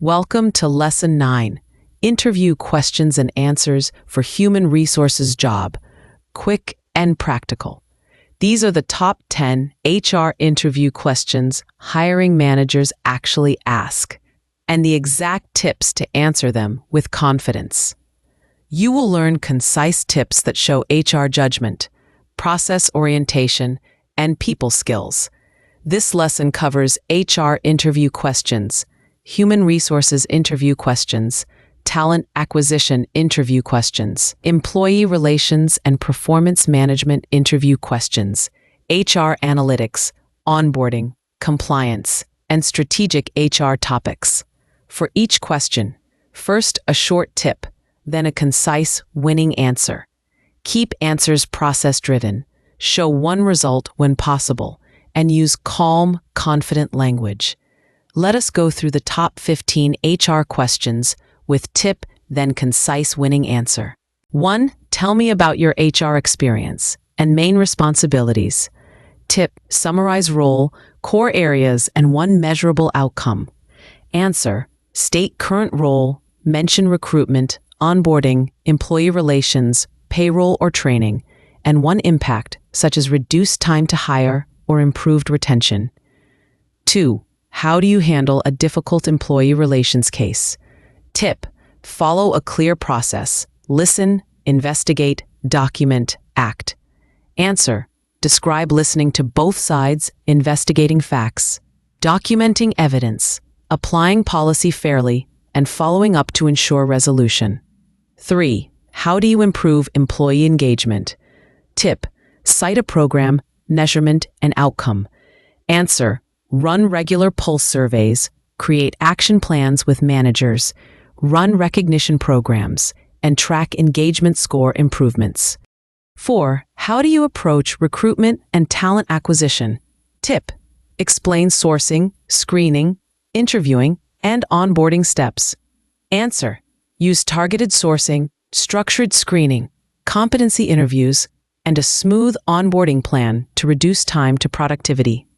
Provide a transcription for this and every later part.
Welcome to Lesson 9, Interview Questions and Answers for Human Resources Job, Quick and Practical. These are the top 10 HR interview questions hiring managers actually ask, and the exact tips to answer them with confidence. You will learn concise tips that show HR judgment, process orientation, and people skills. This lesson covers HR interview questions, human resources interview questions, talent acquisition interview questions, employee relations and performance management interview questions, HR analytics, onboarding, compliance, and strategic HR topics. For each question, first a short tip, then a concise, winning answer. Keep answers process-driven, show one result when possible, and use calm, confident language. Let us go through the top 15 HR questions with tip, then concise winning answer. 1. Tell me about your HR experience and main responsibilities. Tip, summarize role, core areas, and one measurable outcome. Answer, state current role, mention recruitment, onboarding, employee relations, payroll or training, and one impact, such as reduced time to hire or improved retention. 2. How do you handle a difficult employee relations case? Tip, follow a clear process. Listen, investigate, document, act. Answer, describe listening to both sides, investigating facts, documenting evidence, applying policy fairly, and following up to ensure resolution. 3. How do you improve employee engagement? Tip, cite a program, measurement, and outcome. Answer, run regular pulse surveys, create action plans with managers, run recognition programs, and track engagement score improvements. 4. How do you approach recruitment and talent acquisition? Tip, explain sourcing, screening, interviewing, and onboarding steps. Answer, use targeted sourcing, structured screening, competency interviews, and a smooth onboarding plan to reduce time to productivity.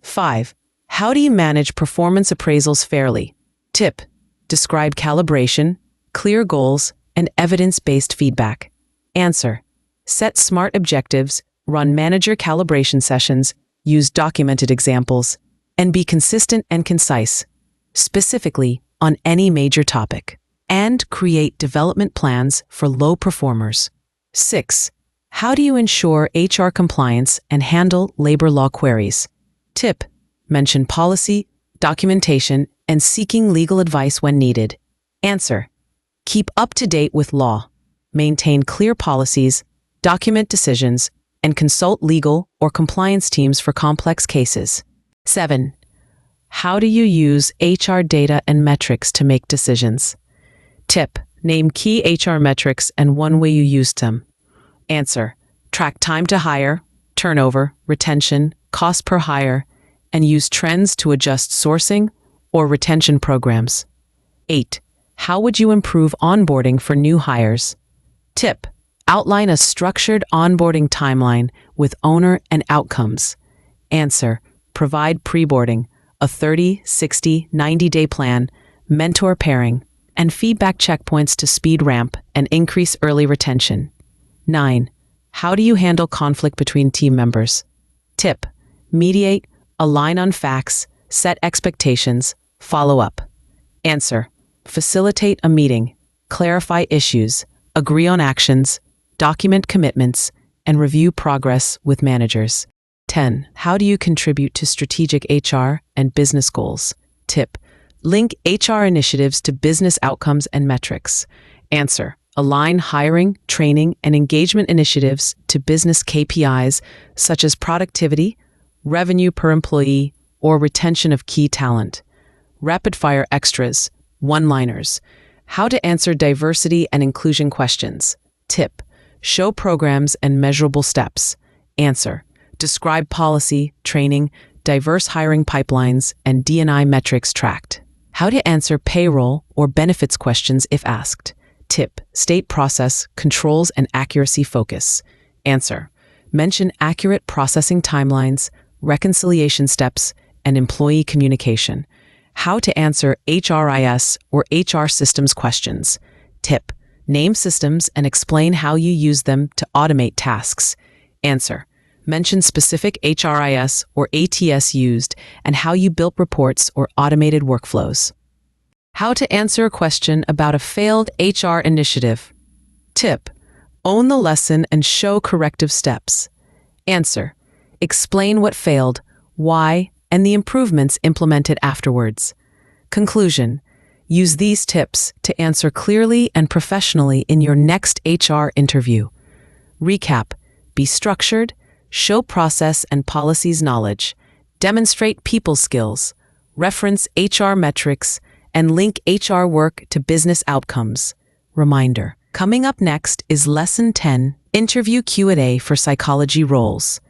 5. How do you manage performance appraisals fairly? Tip, describe calibration, clear goals, and evidence-based feedback. Answer, set SMART objectives, run manager calibration sessions, use documented examples, and be consistent and concise, specifically on any major topic. And create development plans for low performers. 6. How do you ensure HR compliance and handle labor law queries? Tip, mention policy, documentation, and seeking legal advice when needed. Answer, keep up to date with law, maintain clear policies, document decisions, and consult legal or compliance teams for complex cases. 7. How do you use HR data and metrics to make decisions? Tip, name key HR metrics and one way you used them. Answer, track time to hire, turnover, retention, cost per hire, and use trends to adjust sourcing or retention programs. 8. How would you improve onboarding for new hires? Tip, outline a structured onboarding timeline with owner and outcomes. Answer, provide pre-boarding, a 30, 60, 90-day plan, mentor pairing, and feedback checkpoints to speed ramp and increase early retention. 9. How do you handle conflict between team members? Tip, mediate, align on facts, set expectations, follow up. Answer, facilitate a meeting, clarify issues, agree on actions, document commitments, and review progress with managers. 10. How do you contribute to strategic HR and business goals? Tip, link HR initiatives to business outcomes and metrics. Answer, align hiring, training, and engagement initiatives to business KPIs such as productivity, revenue per employee, or retention of key talent. Rapid-fire extras, one-liners. How to answer diversity and inclusion questions. Tip, show programs and measurable steps. Answer, describe policy, training, diverse hiring pipelines, and D&I metrics tracked. How to answer payroll or benefits questions if asked. Tip, state process, controls, and accuracy focus. Answer, mention accurate processing timelines, reconciliation steps, and employee communication. How to answer HRIS or HR systems questions. Tip: name systems and explain how you use them to automate tasks. Answer: mention specific HRIS or ATS used and how you built reports or automated workflows. How to answer a question about a failed HR initiative. Tip: own the lesson and show corrective steps. Answer: explain what failed, why, and the improvements implemented afterwards. Conclusion: use these tips to answer clearly and professionally in your next HR interview. Recap: be structured, show process and policies knowledge, demonstrate people skills, reference HR metrics, and link HR work to business outcomes. Reminder: coming up next is Lesson 10, Interview Q&A for Psychology Roles.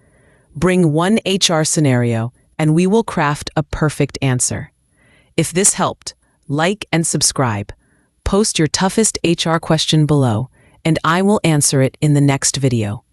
Bring one HR scenario, and we will craft a perfect answer. If this helped, like and subscribe. Post your toughest HR question below, and I will answer it in the next video.